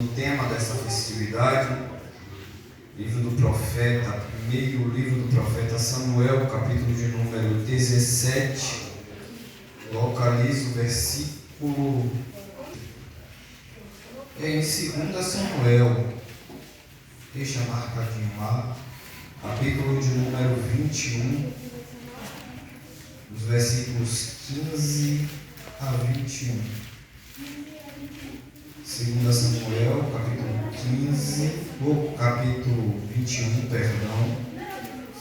O tema dessa festividade, livro do profeta, primeiro livro do profeta Samuel, capítulo de número 17, localiza o versículo em 2 Samuel, deixa marcadinho lá, capítulo de número 21, os versículos 15 a 21. 2 Samuel, capítulo 21, perdão,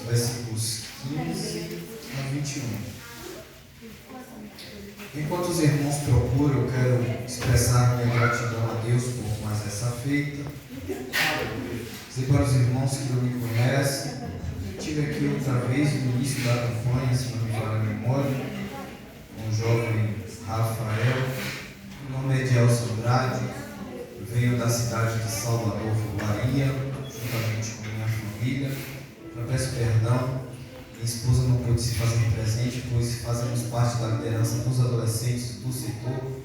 versículos 15 a 21. Enquanto os irmãos procuram, eu quero expressar minha gratidão a Deus por mais essa feita. Dizer para os irmãos que não me conhecem, estive aqui outra vez no início da campanha, se não me falha a memória, com o jovem Rafael. Meu nome é Edielson Andrade, venho da cidade de Salvador, Bahia, juntamente com minha família. Eu peço perdão, minha esposa não pôde se fazer presente, pois fazemos parte da liderança dos adolescentes do setor.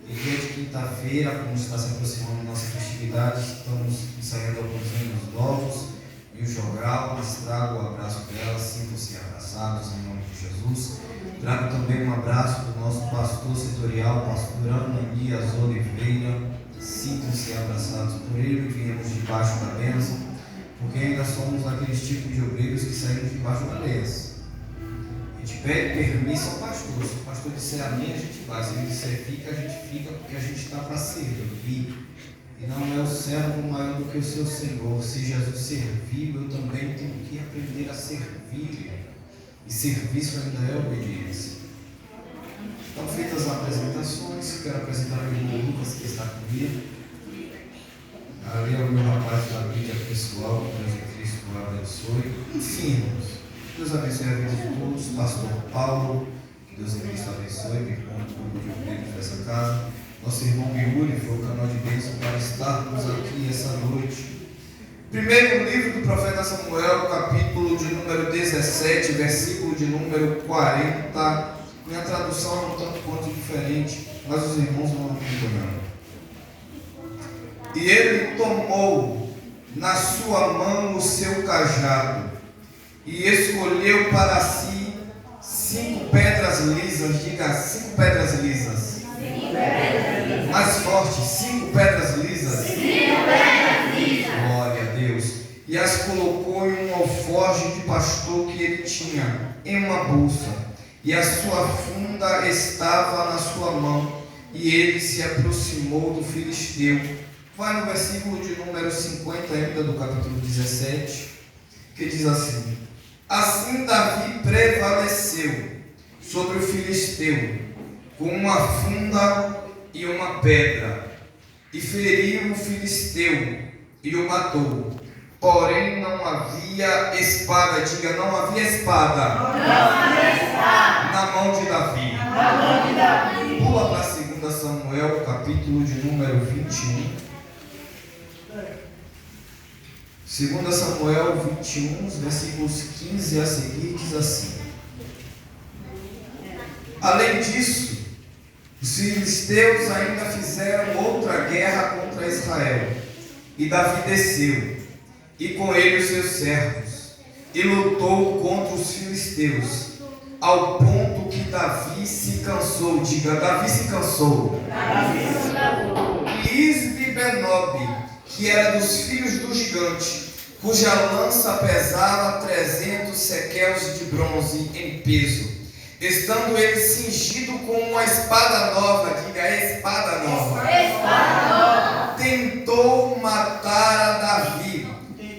E dia de quinta-feira, como está se aproximando da nossa festividade, estamos ensaiando alguns hinos novos e o jogral, mas trago o abraço dela, sintam-se abraçados em nome de Jesus. Trago também um abraço do nosso pastor setorial, pastor Ananias Oliveira. Sintam-se abraçados por ele, viemos debaixo da bênção, porque ainda somos aqueles tipos de obreiros que saímos debaixo da bênção. A gente pede permissão ao pastor. Se o pastor disser amém, a gente vai. Se ele disser fica, a gente fica, porque a gente está para servir. E não é o servo maior do que o seu Senhor. Se Jesus serviu, eu também tenho que aprender a servir. E serviço ainda é obediência. Então, feitas as apresentações, quero apresentar o irmão Lucas, que está comigo. Ali é o meu rapaz da mídia pessoal, que Deus em Cristo o abençoe. Enfim, irmãos, Deus abençoe a vida de todos. Pastor Paulo, que Deus em Cristo abençoe, me conta um pouco de obreiros dessa casa. Nosso irmão Yuri foi o canal de bênção para estarmos aqui essa noite. Primeiro livro do profeta Samuel, capítulo de número 17, versículo de número 40. Minha tradução é um tanto quanto diferente, mas os irmãos vão acompanhando. E ele tomou na sua mão o seu cajado e escolheu para si 5 pedras lisas. Diga, 5 pedras lisas. Mais forte, 5 pedras lisas. 5 pedras lisas. Glória a Deus. E as colocou em um alforje de pastor que ele tinha, em uma bolsa. E a sua funda estava na sua mão, e ele se aproximou do filisteu. Vai no versículo de número 50 ainda do capítulo 17, que diz assim: Assim Davi prevaleceu sobre o filisteu, com uma funda e uma pedra, e feriu o filisteu e o matou. Porém não havia espada. Diga, não havia espada. Não havia espada na mão de Davi. Na mão de Davi. Pula para 2 Samuel, capítulo de número 21. 2 Samuel 21, os versículos 15 a seguir, diz assim: Além disso, os filisteus ainda fizeram outra guerra contra Israel. E Davi desceu, e com ele os seus servos, e lutou contra os filisteus, ao ponto que Davi se cansou. Diga, Davi se cansou. E Isbi-Benob, que era dos filhos do gigante, cuja lança pesava 300 sequels de bronze em peso, estando ele cingido com uma espada nova. Diga, espada nova. Espada nova. Tentou matar a Davi.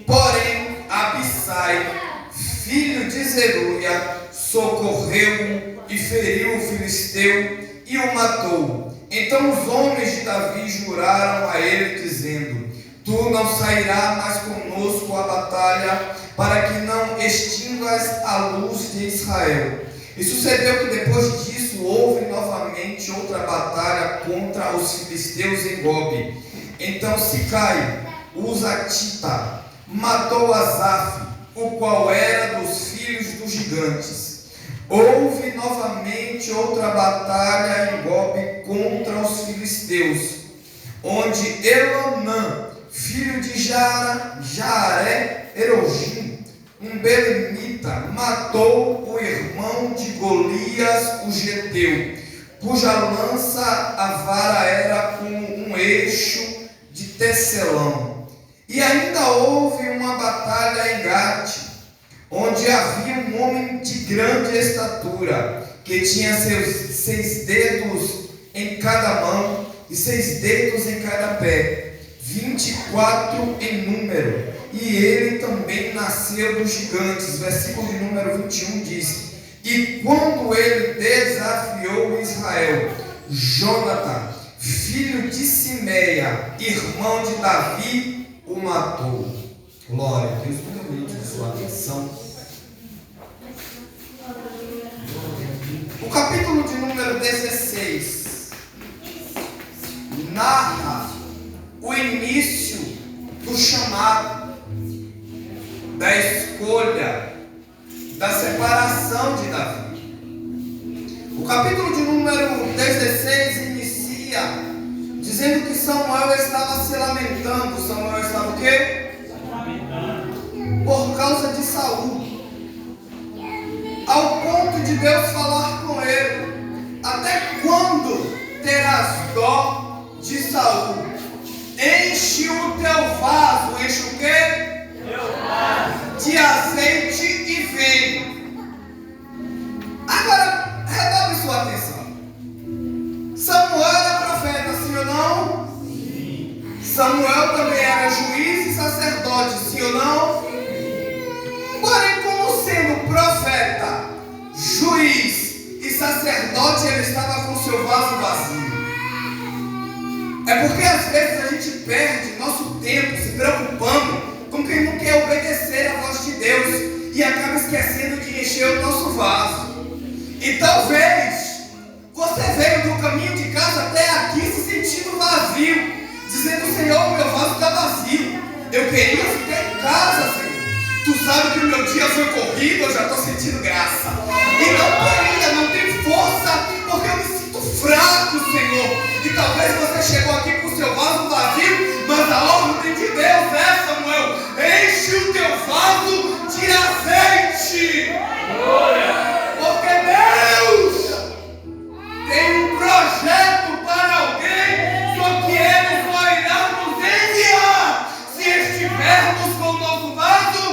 Porém, Abissai, filho de Zeruia, socorreu-o e feriu o filisteu e o matou. Então os homens de Davi juraram a ele, dizendo: Tu não sairás mais conosco à batalha, para que não extingas a luz de Israel. E sucedeu que depois disso houve novamente outra batalha contra os filisteus em Gobe. Então Sicai, o Zatita, matou Asaf, o qual era dos filhos dos gigantes. Houve novamente outra batalha em Gobe contra os filisteus. onde Elonã, filho de Jaaré Erogim, um belemita, matou o irmão de Golias, o geteu, cuja lança a vara era com um eixo de tecelão. E ainda houve uma batalha em Gate, onde havia um homem de grande estatura, que tinha seis dedos em cada mão e 6 dedos em cada pé, 24 em número, e ele também nasceu dos gigantes. Versículo de número 21 diz: e quando ele desafiou Israel, Jonatã, filho de Simeia, irmão de Davi, o matou. Glória a Deus. Muito bonito de sua atenção. O capítulo de número 16 narra o início do chamado, da escolha, da separação de Davi. O capítulo de número 16 inicia dizendo que Samuel estava se lamentando. Samuel estava o quê? Por causa de Saul. Ao ponto de Deus falar com ele: até quando terás dó de Saul? Enche o teu vaso. Enche o quê? De azeite e vem. Agora, redobre sua atenção. Samuel era profeta, sim ou não? Sim. Samuel também era juiz e sacerdote, sim ou não? Porém, como sendo profeta, juiz e sacerdote, ele estava com seu vaso vazio. É porque às vezes a gente perde nosso tempo se preocupando com quem não quer obedecer à voz de Deus e acaba esquecendo de encher o nosso vaso. E talvez você veio do caminho de casa até aqui se sentindo vazio, dizendo: Senhor, meu vaso está vazio, eu queria ficar em casa, Senhor. Tu sabe que o meu dia foi corrido, eu já estou sentindo graça. E não queria, não tenho força, porque eu me sinto fraco, Senhor. E talvez você chegou aqui com o seu vaso vazio, mas a ordem de Deus é: Samuel, enche o teu vaso de azeite. Porque Deus tem um projeto para alguém, só que Ele só irá nos enviar se estivermos com o nosso vaso.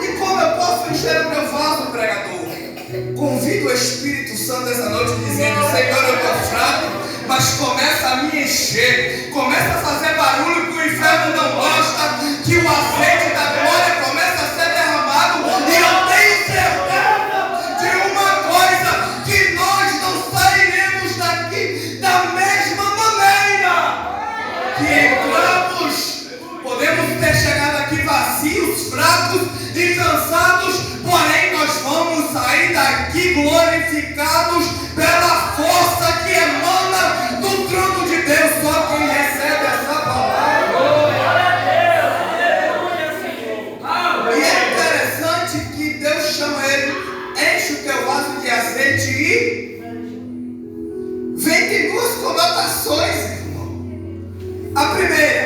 E como eu posso encher o meu vaso, pregador? Convido o Espírito Santo essa noite dizendo: Senhor, eu estou fraco, mas começa a me encher, começa a fazer barulho que o inferno não gosta, que o azeite da glória começa a ser derramado. E eu tenho certeza de uma coisa: que nós não sairemos daqui da mesma maneira que entramos. Podemos ter chegado aqui vazios, fracos e cansados, porém nós vamos sair daqui glorificados pela força que emana do trono de Deus. Só quem recebe essa palavra. E é interessante que Deus chama ele: enche o teu vaso de azeite e vem. Tem duas conotações, irmão. A primeira: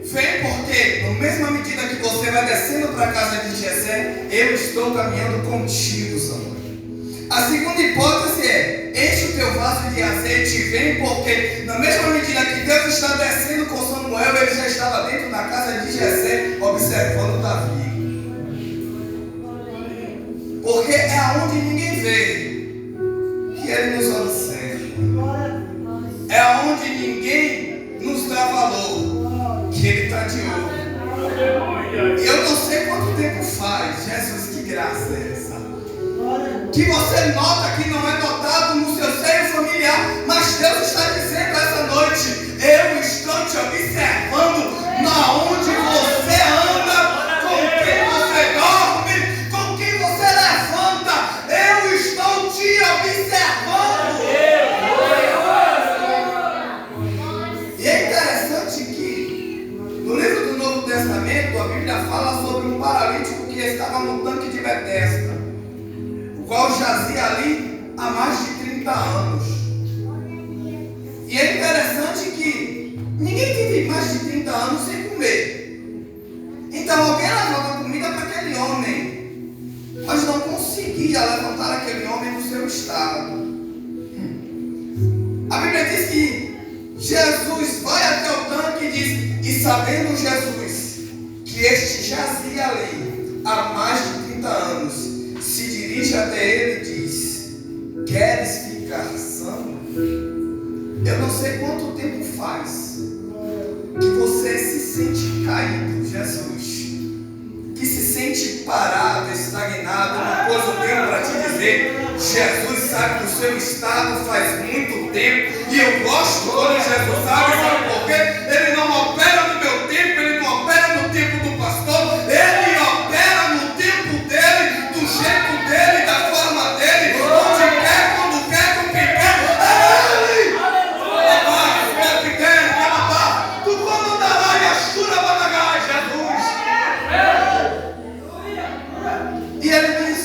vem porque, na mesma medida que você vai descendo para a casa de Jessé, eu estou caminhando contigo, Samuel. A segunda hipótese é: enche o teu vaso de azeite e vem, porque, na mesma medida que Deus está descendo com Samuel, ele já estava dentro da casa de Jessé, observando Davi. Porque é aonde ninguém vê que ele nos observa. É aonde ninguém nos dá valor que ele está de olho. Eu não sei quanto tempo faz, Jesus, que graça é essa? Que você nota que não é notado no seu seio familiar, mas Deus está dizendo essa noite: eu estou te observando na onde você anda, com quem você dorme, com quem você levanta. Eu estou te observando. E é interessante que no livro do Novo Testamento a Bíblia fala sobre um paralítico que estava no tanque de Betesda, o qual jazia ali há mais de 30 anos. E é interessante que de mais de 30 anos sem comer. Então alguém levava comida para aquele homem, mas não conseguia levantar aquele homem do seu estado. A Bíblia diz que Jesus vai até o tanque e diz: e sabendo Jesus que este jazia ali há mais de 30 anos, se dirige até ele e diz: queres ficar são? Eu não sei quanto tempo faz que você se sente caído, Jesus, que se sente parado, estagnado. Uma coisa eu tenho para te dizer: Jesus sabe do seu estado faz muito tempo, e eu gosto quando Jesus sabe por quê? Ele não opera no meu tempo, ele não opera no tempo do pastor, ele opera no tempo dele, do jeito dele, da forma dele, onde quer, quando quer, com quem quer. E ele diz: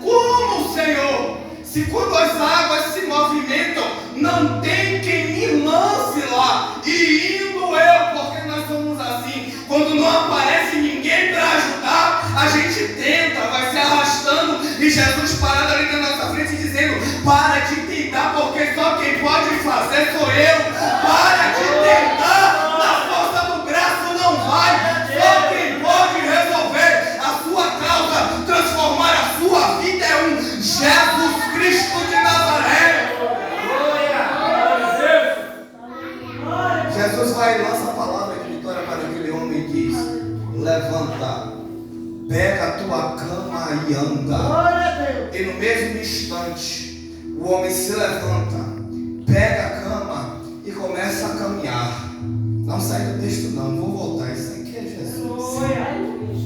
como, Senhor? Se quando as águas se movimentam, não tem quem me lance lá. E indo eu, porque nós somos assim, quando não aparece ninguém para ajudar, a gente tenta, vai se arrastando. E Jesus parado ali na nossa frente dizendo: para de tentar, porque só quem pode fazer sou eu. Para de tentar, na força do braço não vai. Só quem pode resolver a sua causa, transformar a sua vida é um Jesus Cristo de Nazaré. Jesus vai e lança a palavra de vitória para aquele homem e diz: levanta, pega a tua cama e anda. E no mesmo instante, o homem se levanta, pega a cama e começa a caminhar. Não sai do texto não, vou voltar. Isso aqui é Jesus.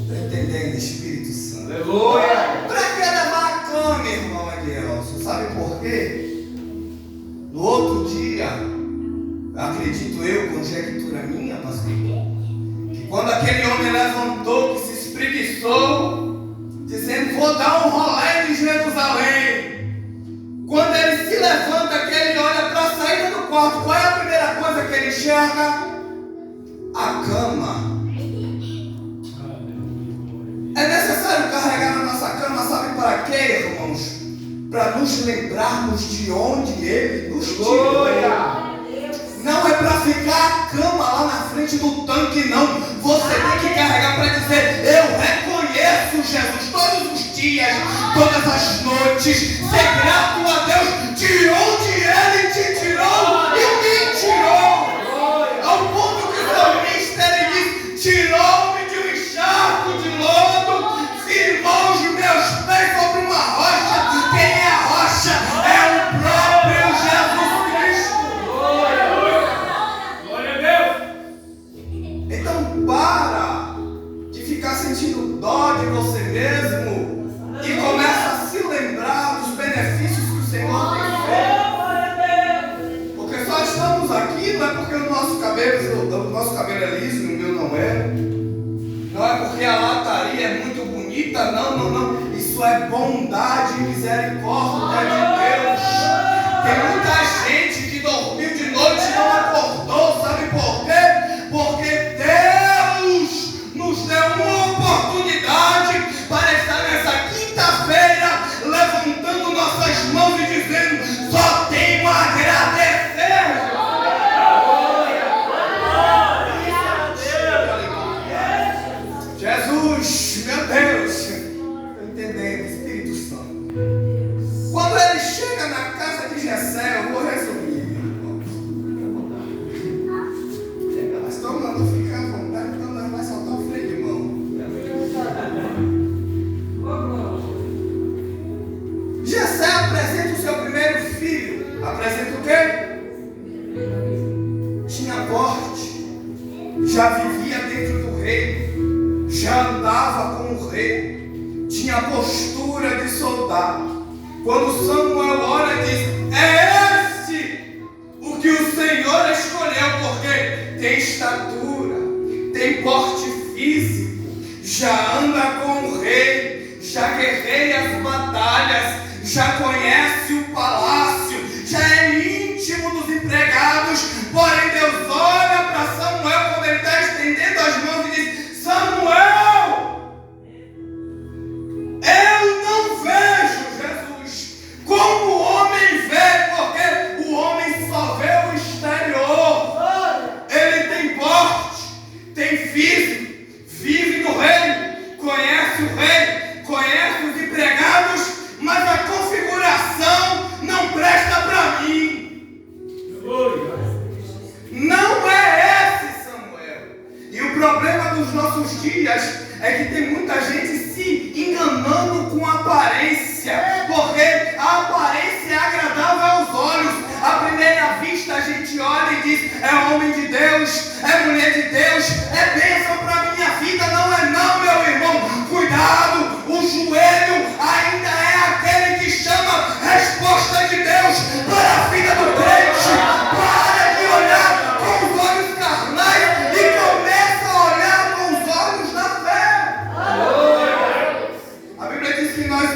Está entendendo, Espírito Santo? Aleluia! Para que levar a cama, irmão Adielson? Sabe por quê? No outro dia, acredito eu, conjectura minha, pastor, que quando aquele homem levantou, que se espreguiçou, dizendo: vou dar um rolê em Jerusalém. Quando ele se levanta, que ele olha para a saída do quarto, qual é a primeira coisa que ele enxerga? A cama. É necessário carregar na nossa cama, sabe para quê, irmãos? Para nos lembrarmos de onde ele nos tirou. Não é para ficar a cama lá na frente do tanque, não. Você tem que carregar para dizer: eu reconheço Jesus todos os dias, todas as noites, ser grato a Deus de onde ele te tirou e me tirou. Ao ponto que o salmista ele diz: tirou-me de um encharco de lodo, firmou os meus pés sobre uma rocha. Quem é a rocha? É o próprio Jesus Cristo. Glória a Deus. Então para de ficar sentindo dó de você mesmo e começa a se lembrar dos benefícios que o Senhor tem feito. Porque só estamos aqui não é porque o nosso cabelo é liso e o meu não é. Não é porque a lataria é muito bonita, não. Isso é bondade e misericórdia de Deus. Tem muita gente que dormiu de noite e não acordou, sabe por quê? Porque Deus nos deu uma oportunidade para estar nessa quinta-feira levantando nossas mãos e dizendo: só tenho a agradecer. Jesus, meu Deus, estou entendendo, Espírito Santo. Quando ele chega na casa de Jessé, eu vou resumir, irmãos. Mas tomando, fica à vontade, então nós vamos soltar o freio de mão. Jessé apresenta o seu primeiro filho. Apresenta o quê? Tinha porte, já vivia dentro do reino, já andava com o rei, tinha postura de soldado. Quando Samuel olha e diz: é esse o que o Senhor escolheu, porque tem estatura, tem porte físico, já anda com o rei, já guerreia as batalhas, já conhece o palácio, já é íntimo dos empregados. Porém Deus olha para Samuel problema dos nossos dias é que tem muita gente se enganando com aparência, porque a aparência é agradável aos olhos. À primeira vista a gente olha e diz: é homem de Deus, é mulher de Deus, é bênção para minha vida. Não é não, meu irmão. Cuidado, o joelho ainda é aquele que chama resposta de Deus para a vida do crente. Para de olhar com os olhos carnais e começa a olhar com os olhos da fé. A Bíblia diz que nós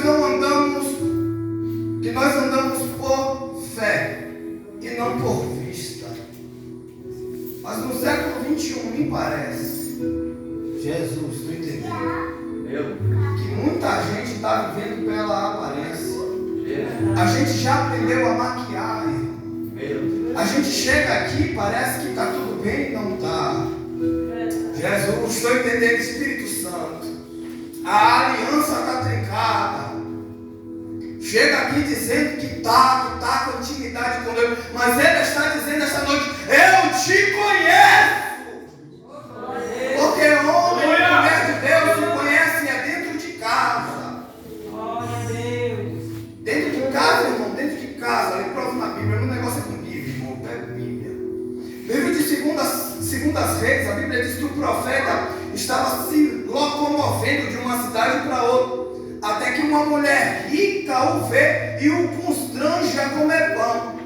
andamos por fé e não por vista. Mas no século 21 me parece, Jesus, tu entendeu? Que muita gente está vivendo pela aparência. A gente já aprendeu a maquiar. A gente chega aqui, parece que está tudo bem, não está. Jesus, estou entendendo, Espírito Santo. A aliança está trincada. Chega aqui dizendo que está com intimidade com Deus, mas Ele está dizendo esta noite: eu te conheço. Porque homem e mulher de Deus se conhecem dentro de casa. Dentro de casa, irmão, dentro de casa. Ali prova na Bíblia. O negócio é com Bíblia, irmão. Pega Bíblia. Livro de Segundas Reis, a Bíblia diz que o profeta estava se locomovendo de uma cidade para outra, até que uma mulher rica o vê e o constrange a comer pão.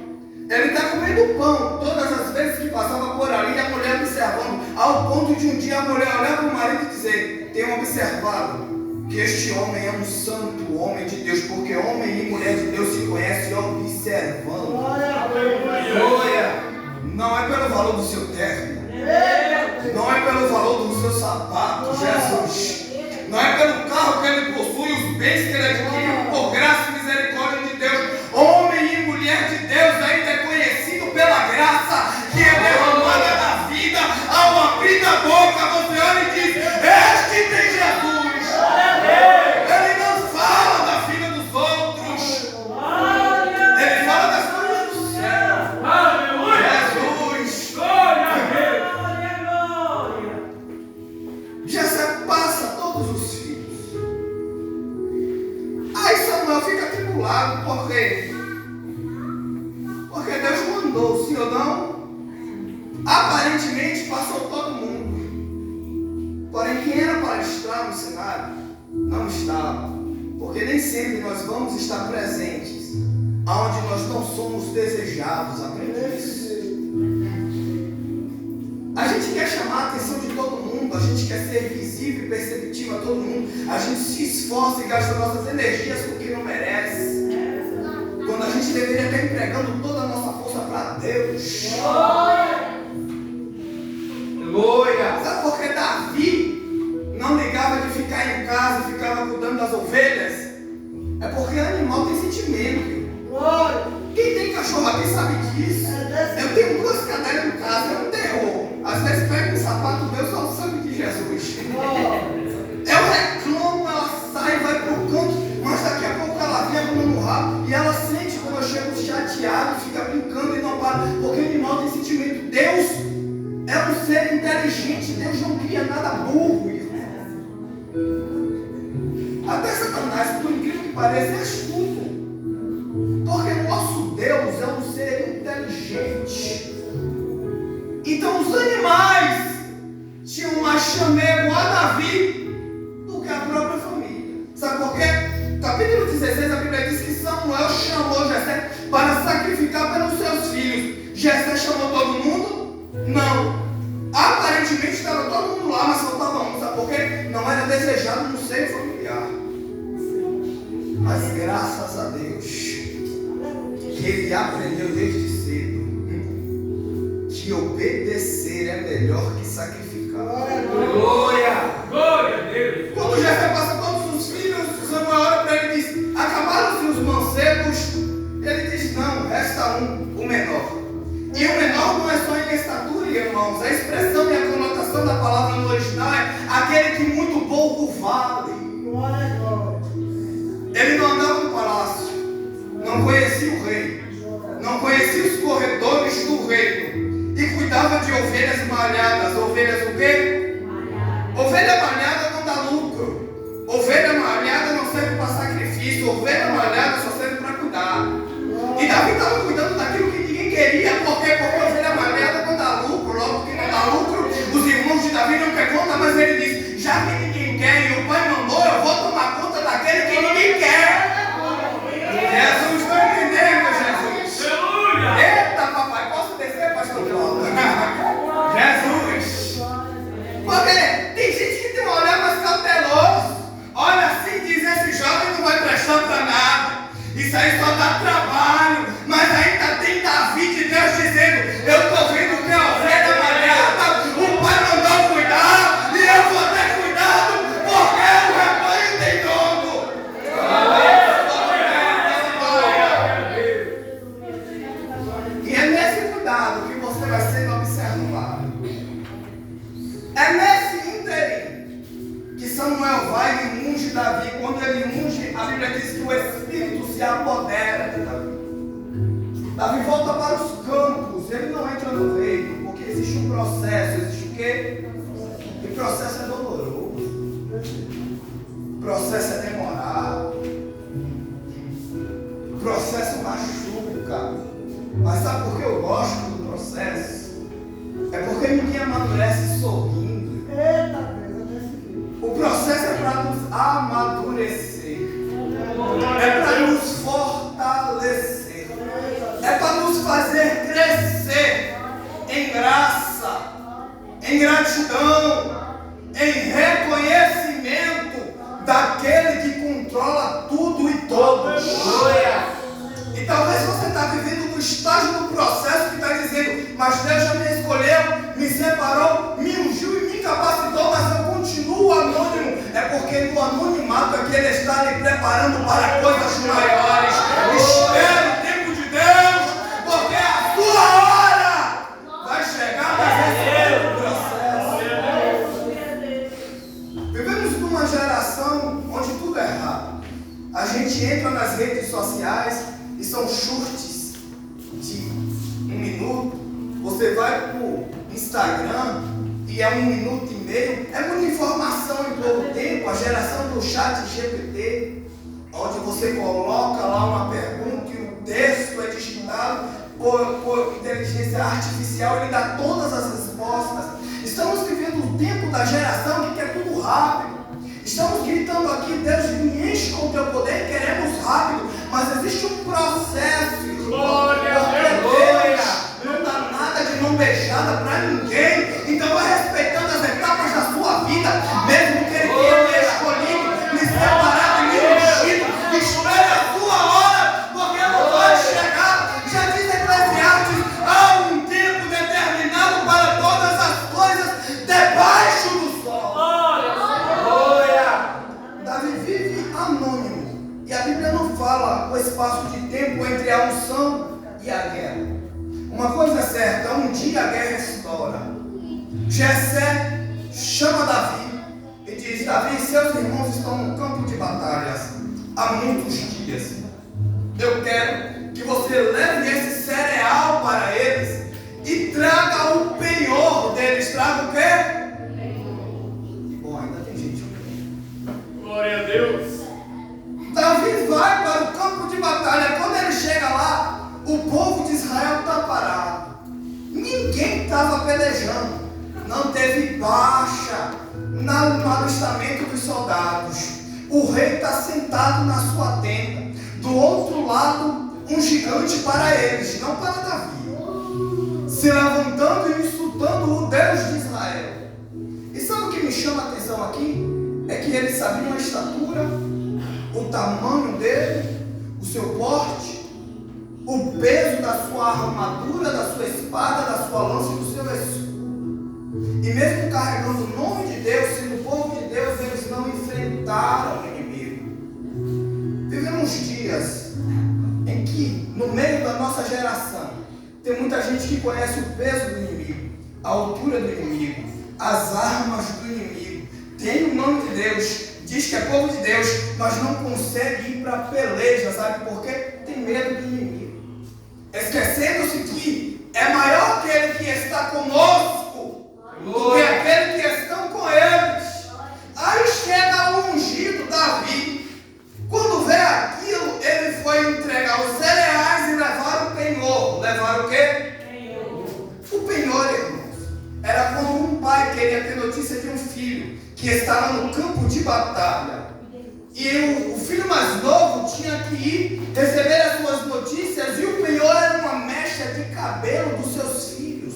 Ele está comendo pão todas as vezes que passava por ali, a mulher observando, ao ponto de um dia a mulher olhar para o marido e dizer: tenho observado que este homem é um santo homem de Deus, porque homem e mulher de Deus se conhecem observando. Não é pelo valor do seu terno, não é pelo valor do seu sapato, Jesus. Não é pelo carro que ele possui, os bens que ele adquiriu, por graça e misericórdia de Deus. Homem e mulher de Deus ainda é conhecido pela graça que é derramada na vida. Ao abrir a boca, você olha e diz: este tem Jesus. Ele não fala da vida dos outros, ele fala das coisas do céu. Jesus. Jesus passa todos os filhos. Aí Samuel fica atribulado. Por quê? Porque Deus mandou, sim ou não? Aparentemente passou todo mundo. Porém, quem era para estar no cenário não estava. Porque nem sempre nós vamos estar presentes aonde nós não somos desejados. Aprende isso. A gente quer chamar a atenção de todo mundo, a gente quer ser visível e perceptível a todo mundo, a gente se esforça e gasta nossas energias com quem não merece, quando a gente deveria estar entregando toda a nossa força para Deus. Glória! Sabe por que Davi não ligava de ficar em casa e ficava cuidando das ovelhas? É porque animal tem sentimento. Quem tem cachorro aqui sabe disso. Eu tenho 2 cadelas em casa, é um terror. Às vezes pego um sapato meu, só o sangue de Jesus. Eu reclamo, ela sai, vai pro canto, mas daqui a pouco ela vem a mão no rabo e ela sente quando eu chego chateado, fica brincando e não para, porque o animal tem sentimento. Deus é um ser inteligente, Deus não cria nada burro, irmão. Até Satanás, por incrível que pareça, é astuto. Porque o nosso Deus é um ser inteligente. Então os animais tinham mais chamego a Davi do que a própria família. Sabe por quê? Capítulo 16, a Bíblia diz que Samuel chamou Jessé para sacrificar pelos seus filhos. Jessé chamou todo mundo? Não. Aparentemente estava todo mundo lá, mas faltava um. Sabe por quê? Não era desejado no seio familiar. Mas graças a Deus que ele aprendeu desde cedo que obedecer é melhor que sacrificar. Glória! Glória a Deus! Quando Jessé passa todos os filhos, Samuel olha para ele e diz: acabaram-se os mancebos? Ele diz: não, resta um, o menor. E o menor não é só em estatura, irmãos. A expressão e a conotação da palavra no original é aquele que muito pouco vale. Ele não andava no palácio, não conhecia o rei, não conhecia os corredores do reino, e cuidava de ovelhas malhadas. Ovelhas o quê? tem gente que tem um olhar mais cauteloso. Olha assim e diz, esse jovem não vai prestar para nada. Isso aí só dá trabalho. Mas ainda tem Davi de Deus dizendo, eu estou vendo que é a ovelha malhada, o pai mandou cuidar, e eu vou ter cuidado, porque o rebanho tem dono. E é nesse cuidado que você vai sendo observado. É nesse ínterim que Samuel vai e unge Davi. Quando ele unge, a Bíblia diz que o Espírito se apodera de Davi. Davi volta para os campos, ele não entra no reino, porque existe um processo, existe o quê? E o processo é doloroso, o processo é demorado, o processo machuca. Mas sabe por que eu gosto do processo? É porque ninguém amadurece sorrindo. O processo é para nos amadurecer, é para nos fortalecer, é para nos fazer crescer em graça, em gratidão, em reconhecimento daquele que controla tudo e todos. E talvez você está vivendo no estágio do processo que está dizendo, mas Deus já me escolheu, me separou, me ungiu e me capacitou, mas eu continuo anônimo. É porque no anonimato é que Ele está lhe preparando para coisas maiores. Espere o tempo de Deus, porque a sua hora vai chegar, mas esse é o processo. Vivemos numa geração onde tudo é errado. A gente entra nas redes sociais e são chutes de 1 minuto. Você vai para o Instagram e é 1 minuto e meio. É muita informação em pouco tempo. A geração do chat GPT, onde você coloca lá uma pergunta e o texto é digitado por inteligência artificial, ele dá todas as respostas. Estamos vivendo o tempo da geração que quer tudo rápido. Estamos gritando aqui, Deus me enche com o teu poder, queremos rápido, mas existe um processo. Glória a Deus! Não dá nada de mão beijada para ninguém. Então vai respeitando as etapas da sua vida, mesmo que Ele tenha me escolhido, me separado, me ungido. Espere a sua hora, porque não vai chegar. Já diz Eclesiastes, há um tempo determinado para todas as coisas debaixo do sol. Davi vive anônimo. E a Bíblia não fala o espaço de tempo entre a unção e a guerra. Uma coisa é certa, um dia a guerra estoura. Jessé chama Davi e diz, Davi, seus irmãos estão no campo de batalhas há muitos dias. Eu quero que você leve esse cereal para eles e traga o penhor deles. Traga o quê? Bom, ainda tem gente. Glória a Deus. Davi vai para o campo de batalha. Quando ele chega lá, o povo de Israel está parado. Ninguém estava pelejando. Não teve baixa no alistamento dos soldados. O rei está sentado na sua tenda. Do outro lado, um gigante para eles, não para Davi, se levantando e insultando o Deus de Israel. E sabe o que me chama a atenção aqui? É que eles sabiam a estatura, o tamanho dele, o seu porte, o peso da sua armadura, da sua espada, da sua lança e do seu escudo. E mesmo carregando o nome de Deus, sendo o povo de Deus, eles não enfrentaram o inimigo. Vivemos dias em que, no meio da nossa geração, tem muita gente que conhece o peso do inimigo, a altura do inimigo, as armas do inimigo, tem o nome de Deus, diz que é povo de Deus, mas não consegue ir para a peleja, sabe por quê? Tem medo do inimigo, esquecendo-se que é maior aquele que está conosco do que aquele que estão com eles. Aí chega o ungido Davi. Quando vê aquilo, ele foi entregar os cereais e levar o penhor. Levar o quê? O penhor, irmãos, era como um pai queria ter notícia de um filho que estava no campo de batalha. E o filho mais novo tinha que ir receber as suas notícias, e o penhor era uma mecha de cabelo dos seus filhos.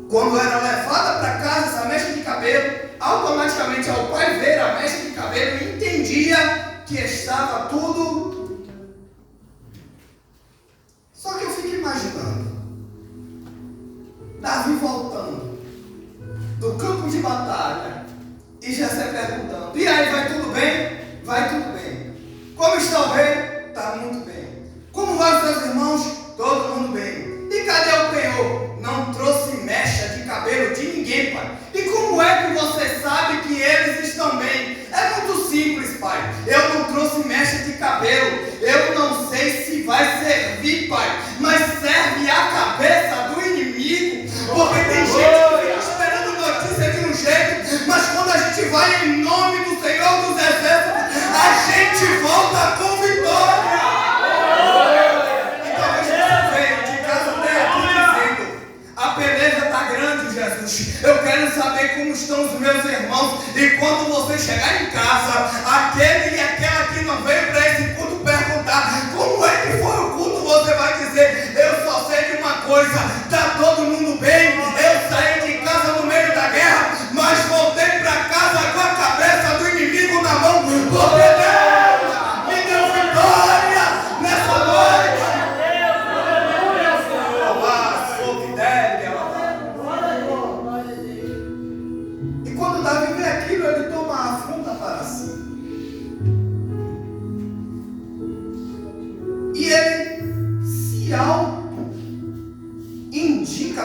Quando era levada para casa essa mecha de cabelo, automaticamente ao pai ver a mecha de cabelo, entendia que estava tudo. Só que eu fico imaginando Davi voltando do campo de batalha e Jessé perguntando: e aí, vai tudo bem? Vai tudo bem. Como está o rei? Está muito bem. Como vai os seus irmãos? Todo mundo bem. E cadê o penhor? Não trouxe mecha de cabelo de ninguém, pai. E como é que você sabe que eles estão bem? É muito simples, pai. Eu não trouxe mecha de cabelo. Eu não sei se vai servir, pai. Mas serve a cabeça do inimigo. Porque tem gente que fica esperando notícia de um jeito, mas quando a gente vai em nome do Senhor dos Exércitos, a gente volta com vitória. A peleja está grande, Jesus. Eu quero saber como estão os meus irmãos. E quando você chegar em casa, aquele e aquela que não veio para esse culto perguntar como é que foi o culto, você vai dizer: eu só sei de uma coisa, está todo mundo bem. Eu saí de casa no meio da guerra, mas voltei para casa com a cabeça do inimigo na mão, porque Deus me deu vitória nessa noite. Quando Davi vê aquilo, ele toma a afronta para si. E ele se auto-indica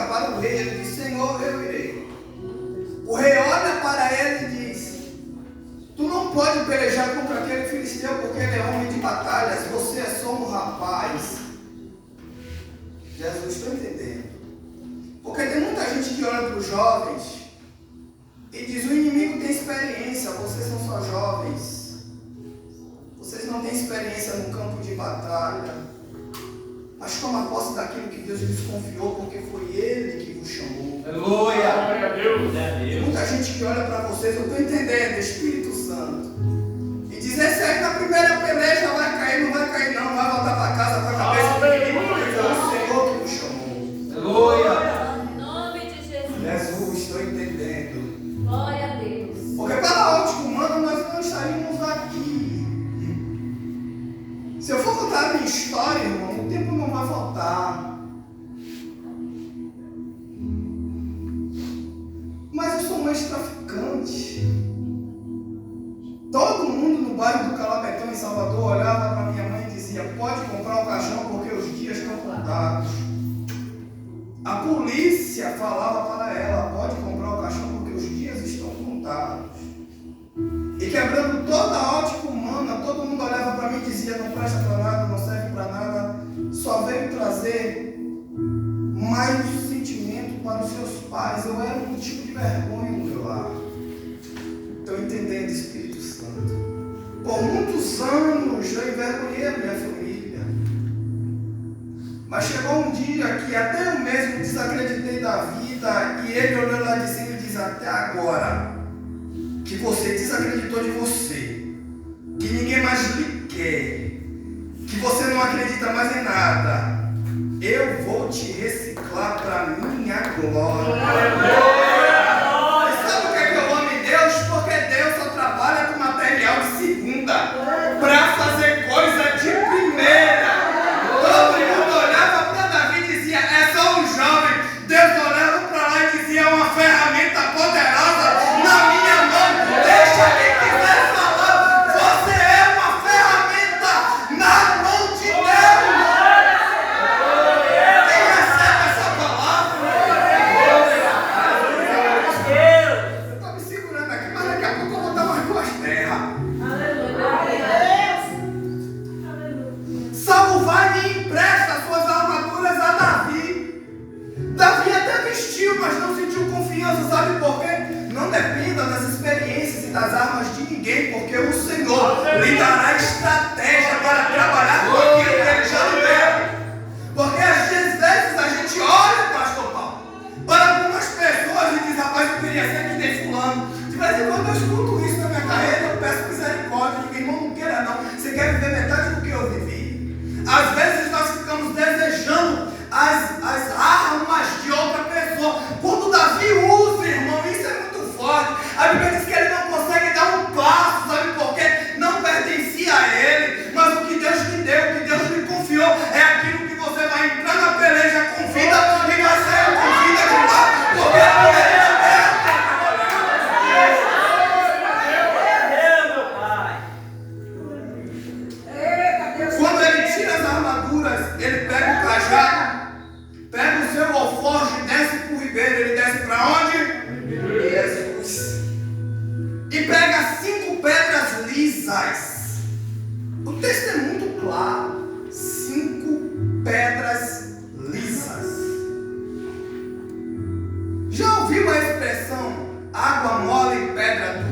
para o rei. Ele diz: Senhor, eu irei. O rei olha para ele e diz: tu não pode pelejar contra aquele filisteu, porque ele é homem de batalhas. Você é só um rapaz. Jesus, estou entendendo. Porque tem muita gente que olha para os jovens e diz: o inimigo tem experiência, vocês são só jovens. Vocês não têm experiência no campo de batalha. Mas toma posse daquilo que Deus lhes confiou, porque foi Ele que vos chamou. Aleluia! Glória a Deus! Tem muita gente que olha para vocês, eu estou entendendo, Espírito Santo, e diz: esse aí na primeira peleja vai cair, não vai cair não, vai voltar para casa com a cabeça do inimigo, porque foi o Senhor que vos chamou. Aleluia! Em nome de Jesus. Jesus, estou entendendo. Glória a Deus. Porque pela ótica humana nós não estaríamos aqui. Se eu for contar a minha história, irmão, o tempo não vai faltar. Mas eu sou um ex-traficante. Todo mundo no bairro do Calabetão, em Salvador, olhava para minha mãe e dizia: pode comprar o caixão porque os dias estão contados. A polícia falava para ela: pode comprar o caixão porque os dias estão contados. E quebrando toda a ótica humana, todo mundo olhava para mim e dizia: não presta para nada, não serve para nada, só veio trazer mais sentimento para os seus pais. Eu era um motivo de vergonha no meu lar. Estou entendendo, Espírito Santo. Por muitos anos eu envergonhei a minha família. Mas chegou um dia que até eu mesmo desacreditei da vida, e ele olhou lá de cima e diz: até agora que você desacreditou de você, que ninguém mais lhe quer, que você não acredita mais em nada, eu vou te reciclar para minha glória. E sabe o que é que eu amo em Deus? Porque Deus só trabalha com material de segunda para fazer coisa de primeira. Todo mundo olhava para Davi e dizia: é só um jovem. Deus olhava para lá e dizia: é uma ferramenta poderosa na minha mão. Deixa quem quiser falar, você é uma ferramenta na mão de Deus. Quem recebe essa palavra? Eu estou me segurando aqui, mas daqui a pouco eu vou dar umas duas terras. Saul vai e empresta suas armaduras a Davi. Davi até vestiu, mas não sentiu confiança. Sabe por quê? Não dependa das experiências e das armas de ninguém, porque o Senhor lhe dará estratégia para trabalhar com aquilo que Ele já lhe deu. Porque às vezes a gente olha, pastor Paulo, para algumas pessoas e diz: rapaz, eu queria ser que nem fulano. De vez em quando eu escuto isso na minha carreira, eu peço misericórdia. Eu digo: irmão, não queira não. Você quer viver metade do que eu vivi? Às vezes nós ficamos desejando as armas de outra pessoa. Quando Davi usa, irmão, isso é muito forte. A Bíblia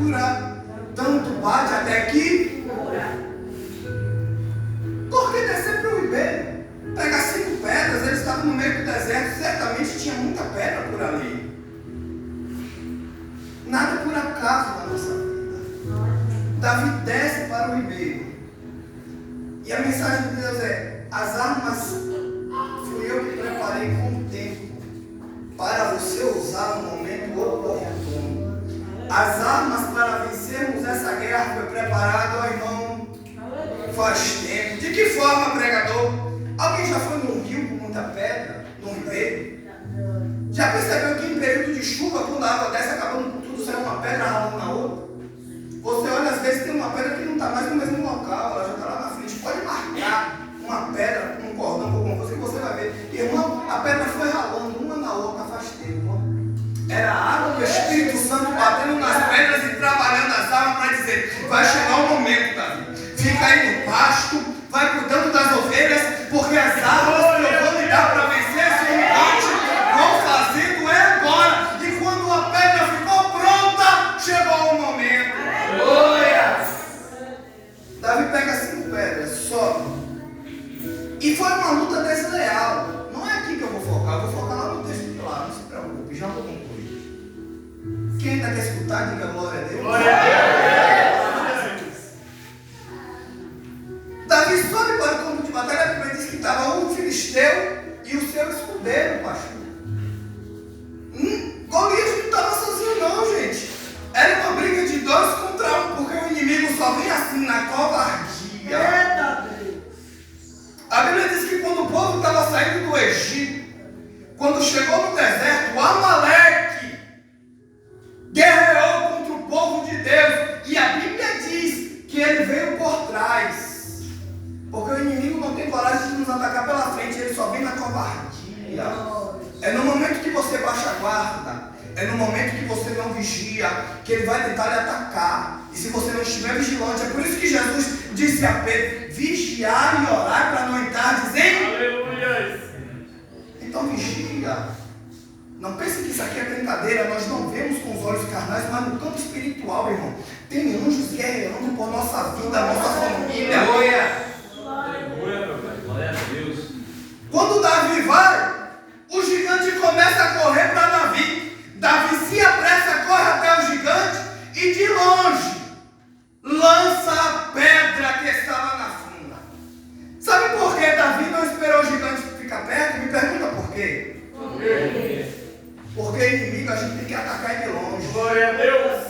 cura, tanto bate até que cura. Porque descer para o ribeiro, pegar 5 pedras, eles estavam no meio do deserto, certamente tinha muita pedra por ali. Nada por acaso na nossa vida. Davi desce para o ribeiro. E a mensagem de Deus é: as armas fui eu que preparei com o tempo para você usar no momento oportuno. As armas para vencermos essa guerra foi preparado, ó irmão, faz tempo. De que forma, pregador? Alguém já foi num rio com muita pedra, num ribeiro? Já percebeu que em período de chuva, quando a água desce acabando com tudo, sai uma pedra ralando na outra? Você olha, às vezes tem uma pedra que não está mais no mesmo local, ela já está lá na frente. Pode marcar uma pedra com um cordão, com alguma coisa que você vai ver. Irmão, a pedra foi ralando uma na outra faz tempo. Era a água do Espírito Santo batendo nas pedras e trabalhando as armas para dizer: vai chegar o momento, Davi. Fica aí no pasto, vai cuidando das ovelhas, porque as armas que eu vou lhe dar para vencer esse gigante vão fazendo é agora. E quando a pedra ficou pronta, chegou o momento. Glória! Davi pega 5 pedras, sobe. E foi uma luta desleal. Não é aqui que eu vou focar lá no texto de lá, não se preocupe, já vou concluir. Quem ainda quer escutar, diga glória a Deus. Glória a Deus. Davi sobe para o campo de batalha, a Bíblia diz que estava um filisteu e o seu escudeiro, pastor. Golias não estava sozinho não, gente. Era uma briga de 2 contra 1, porque o inimigo só vem assim, na covardia. A Bíblia diz que quando o povo estava saindo do Egito, quando chegou no deserto, o Amaleque guerreou contra o povo de Deus. E a Bíblia diz que ele veio por trás. Porque o inimigo não tem coragem de nos atacar pela frente, ele só vem na covardia. É no momento que você baixa a guarda, é no momento que você não vigia, que ele vai tentar lhe atacar. E se você não estiver vigilante, é por isso que Jesus disse a Pedro: vigiar e orar para não entrar dizendo. Aleluia. Então vigia. Não pense que isso aqui é brincadeira, nós não vemos com os olhos carnais, mas no campo espiritual, irmão, tem anjos guerreando por nossa vida, nossa família. Aleluia, meu Pai. Glória a Deus. Quando Davi vai, o gigante começa a correr para Davi. Davi se apressa, corre até o gigante e de longe lança a pedra que estava na funda. Sabe por que Davi não esperou o gigante ficar perto? Me pergunta por quê? Porque inimigo a gente tem que atacar de longe. Glória a Deus.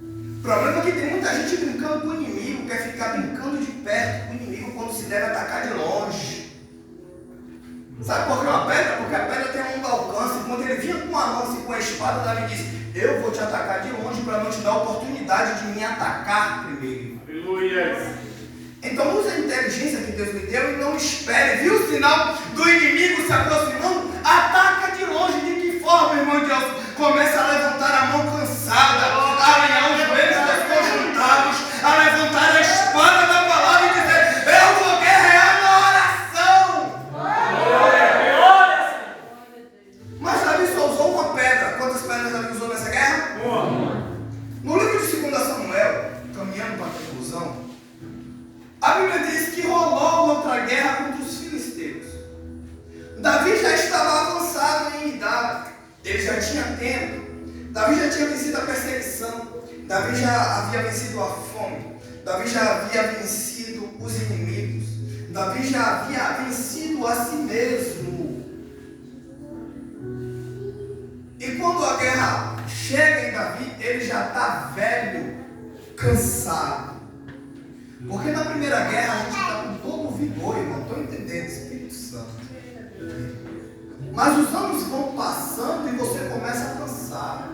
O problema é que tem muita gente brincando com o inimigo, quer ficar brincando de perto com o inimigo quando se deve atacar de longe. Sabe por que uma pedra? Porque a pedra tem um longo alcance. Quando ele vinha com a lança e com a espada, Davi disse: eu vou te atacar de longe para não te dar a oportunidade de me atacar primeiro. Aleluia. Então use a inteligência que Deus lhe deu e não espere. Viu o sinal do inimigo se aproximando? Ataca de longe. De que forma, irmão de Deus? Começa a levantar a mão cansada, a alinhar os joelhos desconjuntados, a levantar a espada da palavra e dizer: eu vou guerrear na oração. Mas Davi só usou uma pedra. Quantas pedras Davi usou nessa guerra? No livro de 2 Samuel, caminhando para a conclusão, a Bíblia diz que rolou outra guerra contra os filisteus. Davi já estava avançado em idade, ele já tinha tempo. Davi já tinha vencido a perseguição, Davi já havia vencido a fome, Davi já havia vencido os inimigos, Davi já havia vencido a si mesmo. E quando a guerra chega em Davi, ele já está velho, cansado. Porque na primeira guerra a gente está com todo o vigor, irmão. Estou entendendo, Espírito Santo. Mas os anos vão passando e você começa a cansar.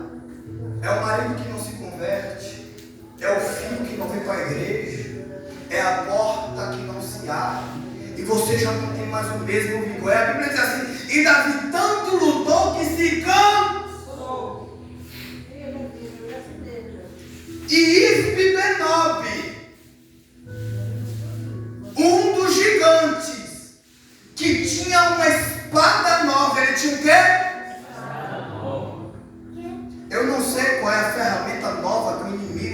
É o marido que não se converte, é o filho que não vem para a igreja, é a porta que não se abre, e você já não tem mais o mesmo vigor. A Bíblia diz assim: e Davi tanto lutou que se cansou. E Isbi-Benob, um dos gigantes, que tinha uma espada nova, ele tinha o quê? Eu não sei qual é a ferramenta nova que o inimigo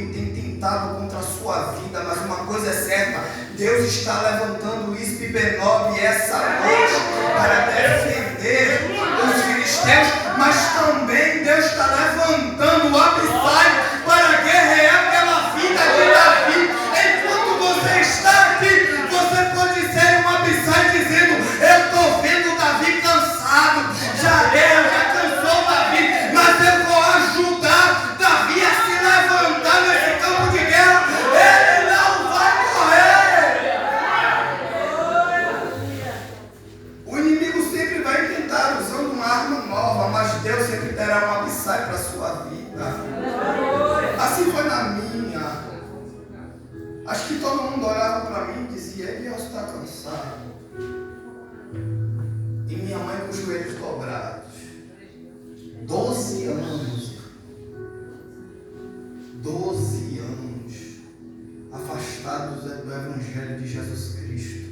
intentado contra a sua vida, mas uma coisa é certa, Deus está levantando Isbe Benob essa noite para defender os filisteus, mas também Deus está levantando o Abissai para guerrear pela vida de Davi. Enquanto você está aqui, você pode ser um Abissai dizendo: eu estou vendo Davi cansado, já cansou Davi, mas eu vou ajudar Davi a se levantar nesse campo de guerra. Ele não vai morrer. O inimigo sempre vai tentar usando uma arma nova, mas Deus sempre terá um Abissai para a sua vida. Assim foi na minha. Acho que todo mundo olhava para mim e dizia: ele está cansado. E minha mãe com os joelhos dobrados. 12 anos. 12 anos. Afastados do Evangelho de Jesus Cristo.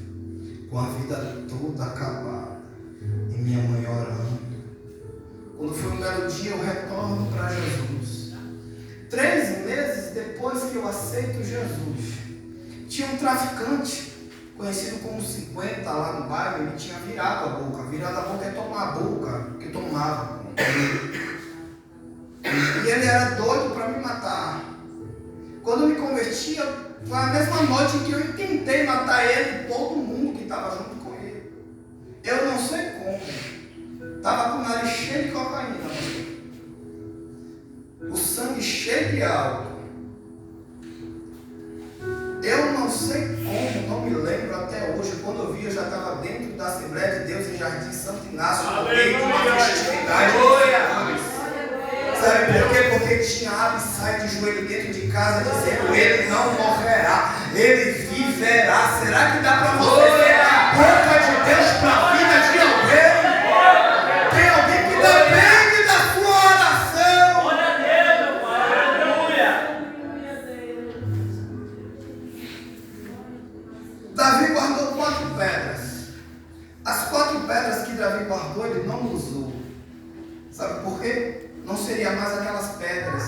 Com a vida toda acabada. E minha mãe orando. Quando foi um belo dia, eu retorno para Jesus. 3 meses depois que eu aceito Jesus, tinha um traficante, conhecido como 50 lá no bairro. Ele tinha virado a boca. Virado a boca é tomar a boca, que tomava. E ele era doido para me matar. Quando eu me converti, foi a mesma noite em que eu tentei matar ele e todo mundo que estava junto com ele. Eu não sei como. Estava com o nariz cheio de cocaína. O sangue cheio de álcool. Eu não sei como, não me lembro até hoje. Quando eu vi, eu já estava dentro da Assembleia de Deus em Jardim Santo Inácio, no meio de uma festividade. Sabe por quê? Porque tinha Abissai de joelho dentro de casa dizendo: ele não morrerá, ele viverá. Será que dá para você ser a boca de Deus para a vida de alguém? Tem alguém que depende da sua oração. Glória a Deus, meu Pai. Aleluia. Davi guardou 4 pedras. As 4 pedras que Davi guardou, ele não usou. Sabe por quê? Não seria mais aquelas pedras,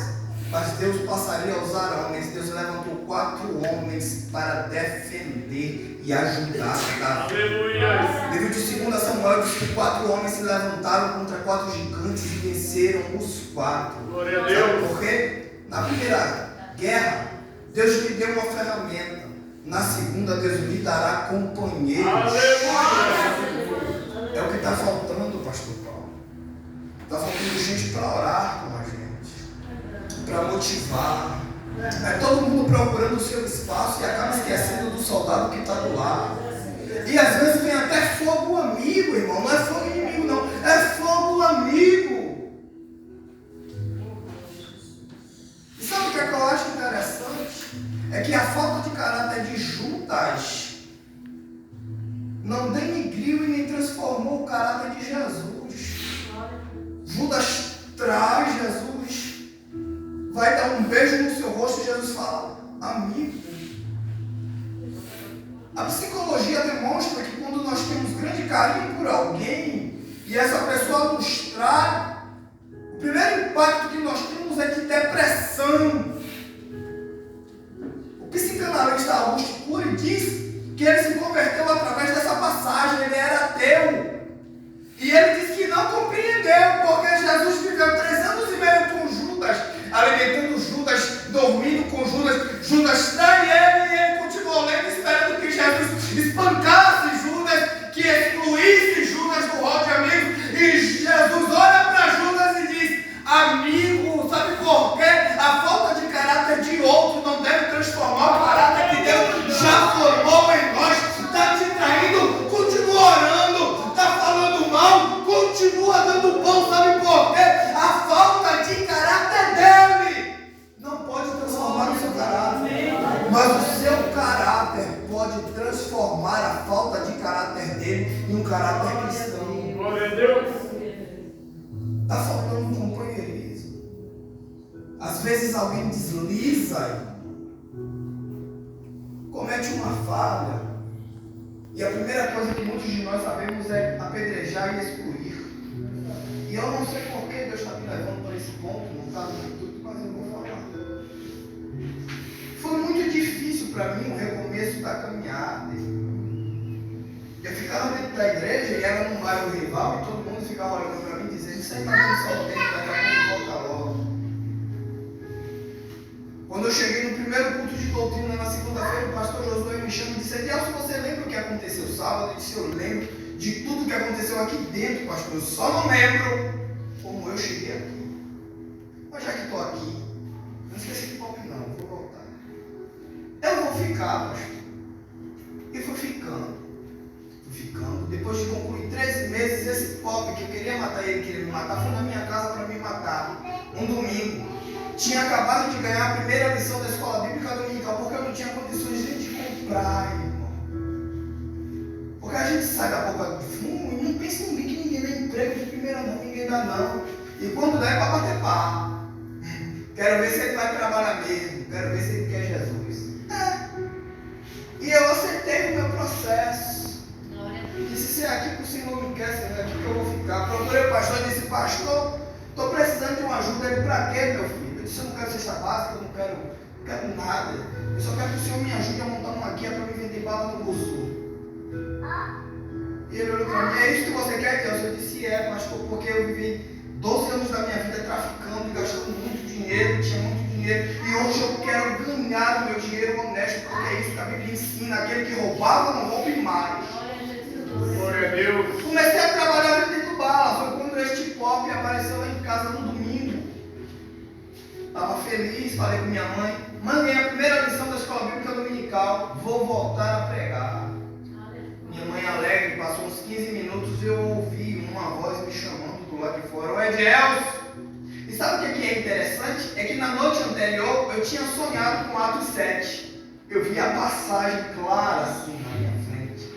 mas Deus passaria a usar homens. Deus levantou 4 homens para defender e ajudar Davi. Aleluia. Livro de 2 Samuel diz que 4 homens se levantaram contra 4 gigantes e venceram os 4. Glória a Deus. Sabe por quê? Na primeira guerra, Deus lhe deu uma ferramenta. Na segunda, Deus lhe dará companheiros. Aleluia. É o que está faltando, pastor Paulo. Está faltando gente para orar com a gente, para motivar. É todo mundo procurando o seu espaço e acaba esquecendo do soldado que está do lado. E às vezes vem até fogo amigo, irmão. Não é fogo inimigo, não. É fogo amigo. E sabe o que eu acho interessante? É que a falta de caráter de Judas não denigriu e nem transformou o caráter de Jesus. Judas traz Jesus, vai dar um beijo no seu rosto e Jesus fala: amigo. A psicologia demonstra que quando nós temos grande carinho por alguém e essa pessoa nos trai, o primeiro impacto que nós temos é de depressão. O psicanalista Augusto Cury diz que ele se converteu através dessa passagem. Ele era ateu. E ele disse que não compreendeu, porque Jesus viveu 3 anos e meio com Judas, alimentando Judas, dormindo com Judas. Judas trai ele e ele continuou lendo, esperando que Jesus espancasse Judas, que excluísse Judas do rol de amigos. E Jesus olha para Judas e diz: amigo, sabe por quê? A falta de caráter de outro não deve transformar o caráter que Deus já formou em nós. Está te traindo, continua orando. Está falando mal, continua dando pão. Sabe por quê? A falta de caráter dele não pode transformar o seu caráter, mas o seu caráter pode transformar a falta de caráter dele em um caráter cristão. Glória a Deus. Está faltando um companheirismo. Às vezes alguém desliza, comete uma falha, e a primeira coisa que muitos de nós sabemos é apedrejar e excluir. E eu não sei por que Deus está me levando para esse ponto, não está no tudo, mas eu vou falar. caminhada. Eu ficava dentro da igreja e era num bairro rival e todo mundo ficava olhando para mim dizendo: você está dando só o tempo, daqui a pouco volta logo. Quando eu cheguei no primeiro culto de doutrina na segunda-feira, o pastor Josué me chama e disse: Edielson, você lembra o que aconteceu sábado? Eu disse: eu lembro de tudo que aconteceu aqui dentro, pastor. Eu só não lembro como eu cheguei aqui. Mas já que estou aqui, não esqueci de pop não, vou voltar. Eu vou ficar, pastor. E fui ficando. Depois de concluir 13 meses, esse pop que eu queria matar ele, queria me matar, foi na minha casa para me matar. Um domingo. Tinha acabado de ganhar a primeira lição da escola bíblica dominical, porque eu não tinha condições nem de comprar, irmão. Porque a gente sai da boca de fumo e não pensa em ninguém, que ninguém dá emprego de primeira não, ninguém dá não. E quando dá é para bater pá. Quero ver se ele vai trabalhar mesmo, quero ver se ele quer Jesus. E eu aceitei o meu processo. Disse: se é aqui que o Senhor me quer, se é aqui que eu vou ficar. Procurei o pastor e disse: pastor, estou precisando de uma ajuda. Ele: para quê, meu filho? Eu disse: eu não quero cesta básica, eu não quero nada. Eu só quero que o Senhor me ajude a montar uma guia para me vender bala no Sul. E ele olhou para mim: é isso que você quer, Deus? Eu disse: é, pastor, porque eu vivi 12 anos da minha vida traficando e gastando muito dinheiro, tinha muito dinheiro. E hoje eu quero ganhar o meu dinheiro honesto, porque é isso que a Bíblia ensina: aquele que roubava não roube mais. Glória a Deus. Comecei a trabalhar vendendo bala. Foi quando este pop apareceu lá em casa no domingo. Estava feliz, falei com minha mãe: mandei a primeira lição da escola bíblica dominical, vou voltar a pregar. Minha mãe alegre, passou uns 15 minutos e eu ouvi uma voz me chamando do lado de fora: ô Edielson. E sabe o que é interessante? É que na noite anterior eu tinha sonhado com Atos 7. Eu vi a passagem clara assim na minha frente.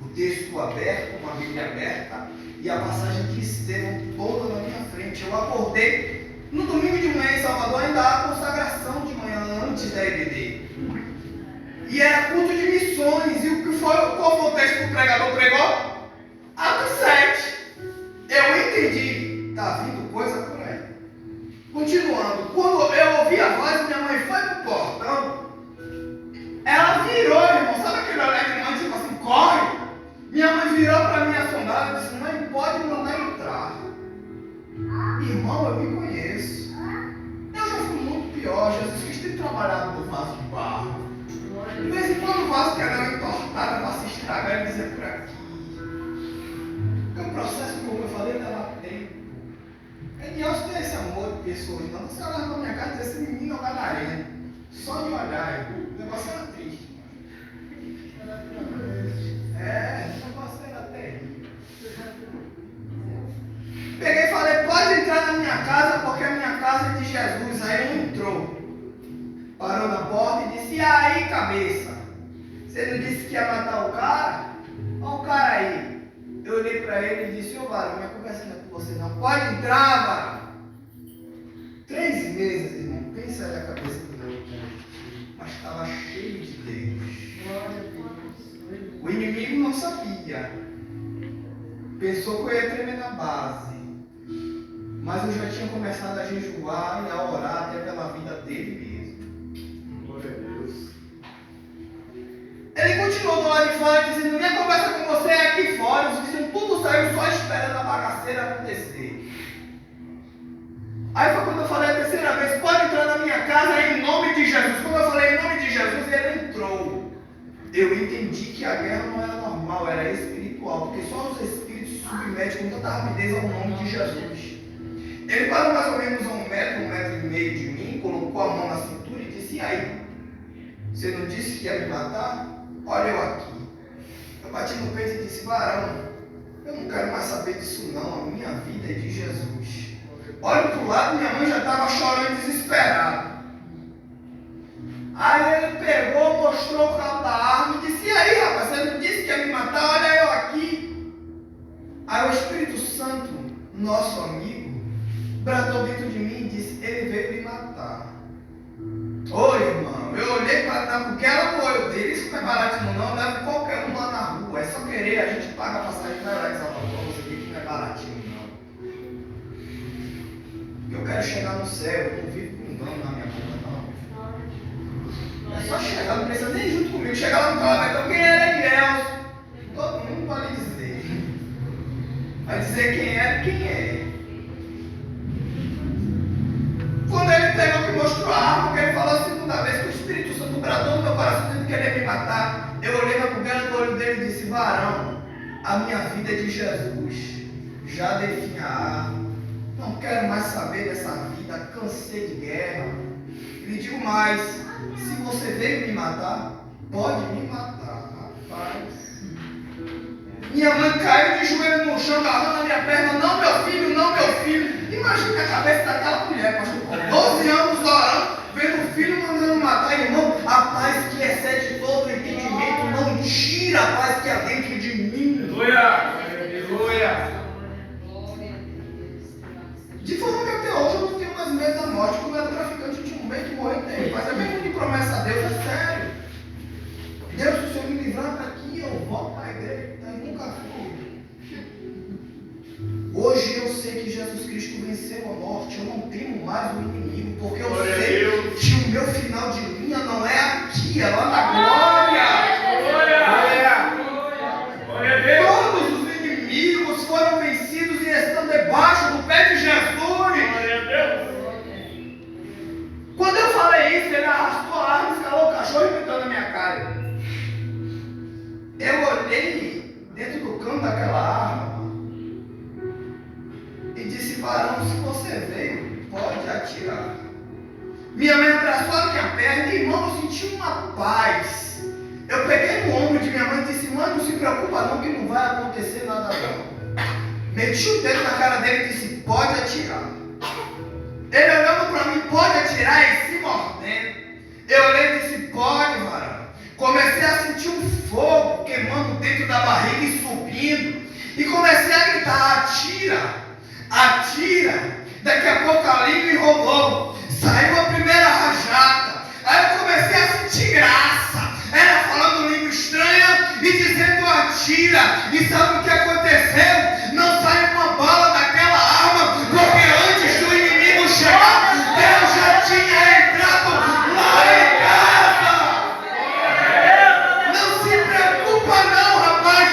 O texto aberto, uma Bíblia aberta, e a passagem de Estevão toda na minha frente. Eu acordei no domingo de manhã em Salvador, ainda há consagração de manhã antes da EBD. E era culto de missões. E o que foi? Qual foi o texto que o pregador pregou? Atos 7. Eu entendi. Está vindo coisa por aí. Continuando. Quando eu ouvi a voz, minha mãe foi pro portão. Ela virou, irmão. Sabe aquele olhar de mãe, tipo assim, corre? Minha mãe virou para mim assombrada e disse: mãe, pode mandar entrar. Irmão, eu me conheço. Eu já fui muito pior. Jesus Cristo tem trabalhado no vaso de barro. De vez em quando o vaso quer dar uma entortada para se estragar e dizer por aqui. Porque o processo, como eu falei, leva tempo. Edielson tem esse amor de pessoas, não. Você olhar na minha casa e dizer: esse menino é gadareno. Só de olhar, o negócio era triste. O negócio era terrível. Peguei e falei: pode entrar na minha casa, porque a minha casa é de Jesus. Aí ele entrou. Parou na porta e disse: e aí, cabeça? Você não disse que ia matar o cara? Olha o cara aí. Eu olhei para ele e disse: ô varão, minha conversa não é com você não. Pode entrar, varão. 3 meses, irmão. Pensa aí a cabeça do meu povo. Mas estava cheio de Deus. O inimigo não sabia. Pensou que eu ia tremer na base. Mas eu já tinha começado a jejuar e a orar até pela vida dele mesmo. Glória a Deus. Ele continuou do lado de fora dizendo: minha conversa com você é aqui fora. Os vizinhos tudo saiu só esperando a bagaceira acontecer. Aí foi quando eu falei a terceira vez: pode entrar na minha casa em nome de Jesus. Quando eu falei em nome de Jesus, ele entrou. Eu entendi que a guerra não era normal, era espiritual, porque só os espíritos se submetem com tanta rapidez ao nome de Jesus. Ele parou mais ou menos a 1 metro e meio de mim, colocou a mão na cintura e disse: e aí? Você não disse que ia me matar? Olha eu aqui. Eu bati no peito e disse: varão, eu não quero mais saber disso não, a minha vida é de Jesus. Olha para o lado, minha mãe já estava chorando desesperada. Aí ele pegou, mostrou o cabo da arma e disse: e aí, rapaz, você não disse que ia me matar? Olha eu aqui. Aí o Espírito Santo, nosso amigo, bradou dentro de mim e disse: ele veio me matar. Ô irmão, eu olhei para porque era o olho dele. Isso não é baratinho não, leva qualquer um lá na rua. É só querer, a gente paga a passagem para lá em Salvador. Você vê que não é baratinho não. Eu quero chegar no céu, eu não vivo com engano na minha boca não. É só chegar, não precisa nem junto comigo. comigo. Chega lá no calabretão, quem era Elielson? Todo mundo pode dizer. Vai dizer quem era e quem é. Quando ele pegou e mostrou a arma, que ele falou a segunda vez que o Espírito Santo bradou no meu coração dizendo que ele ia me matar, eu olhei na bugueira do olho dele e disse: varão, a minha vida é de Jesus. Já defini a arma. Não quero mais saber dessa vida. Cansei de guerra. E lhe digo mais: se você veio me matar, pode me matar, rapaz. Minha mãe caiu de joelho no chão, agarrando a minha perna. Não, meu filho, não, meu filho. Imagina a cabeça daquela mulher, pastor, com 12 anos orando, vendo o filho mandando matar. Irmão, a paz que excede todo entendimento não tira a paz que há dentro de mim. Aleluia. De forma que até hoje eu não tenho mais medo da morte. Como eu era traficante, eu tinha um medo de morrer tempo. Mas é mesmo de promessa a Deus, é sério. Deus, se o Senhor me livrar daqui, eu volto para a igreja. Então, nunca fui. Hoje eu sei que Jesus Cristo venceu a morte. Eu não temo mais o inimigo, porque eu sei que o meu final de linha não é aqui, é lá na glória. Todos os inimigos foram vencidos e estão debaixo do pé de Jesus. Quando eu falei isso, ele arrastou a arma, escalou o cachorro e pintou na minha cara. Eu olhei dentro do cano daquela arma e disse: varão, se você veio, pode atirar. Minha mãe abraçou a minha perna e, irmão, eu senti uma paz. Eu peguei no ombro de minha mãe e disse: mãe, não se preocupa não, que não vai acontecer nada não. Meti o dedo na cara dele e disse: pode atirar. Ele olhando para mim: pode atirar, e se mordendo. Eu olhei e disse: pode, varão. Comecei a sentir um fogo queimando dentro da barriga e subindo. E comecei a gritar: atira, atira. Daqui a pouco a língua enrolou. Saiu a primeira rajada. Aí eu comecei a sentir graça. Era falando língua estranha e dizendo: atira. E sabe o que aconteceu? Não saiu uma bala daquela arma, porque antes do inimigo chegar, Deus já tinha entrado lá em casa. Não se preocupa não, rapaz.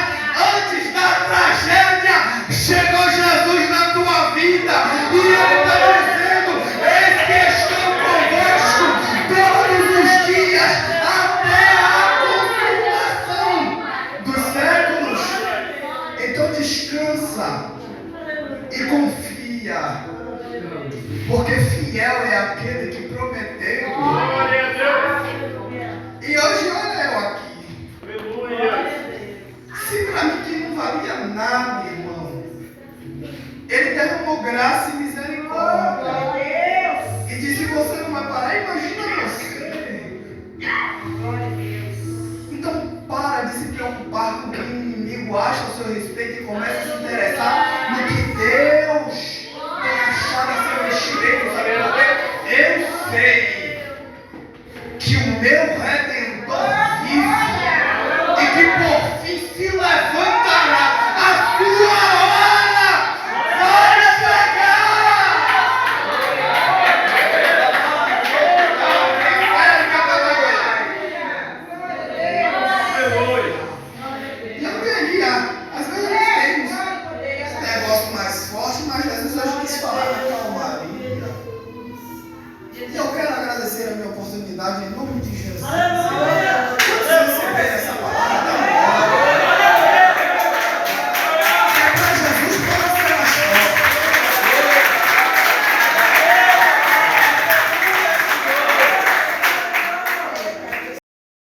Antes da tragédia, chegou Jesus na tua vida e Ele está dizendo: eis que estou convosco todos os dias até a consumação dos séculos. Então descansa e confia, porque fiel é aquele que prometeu. E hoje olha eu aqui. Se para mim que não valia nada, irmão, Ele derramou graça e misericórdia. E disse: você não vai parar. Imagina você. Então para de se preocupar com o que o inimigo acha a seu respeito e comece a se interessar no que Deus tem achado a seu respeito. Sabe por quê? Eu sei que o meu Redentor vive e que por fim se levantará. A sua hora vai chegar. E eu queria, às vezes nós temos esse negócio mais forte, mas às vezes a gente quis falar na calmaria. E eu quero agradecer a minha oportunidade em nome de Jesus.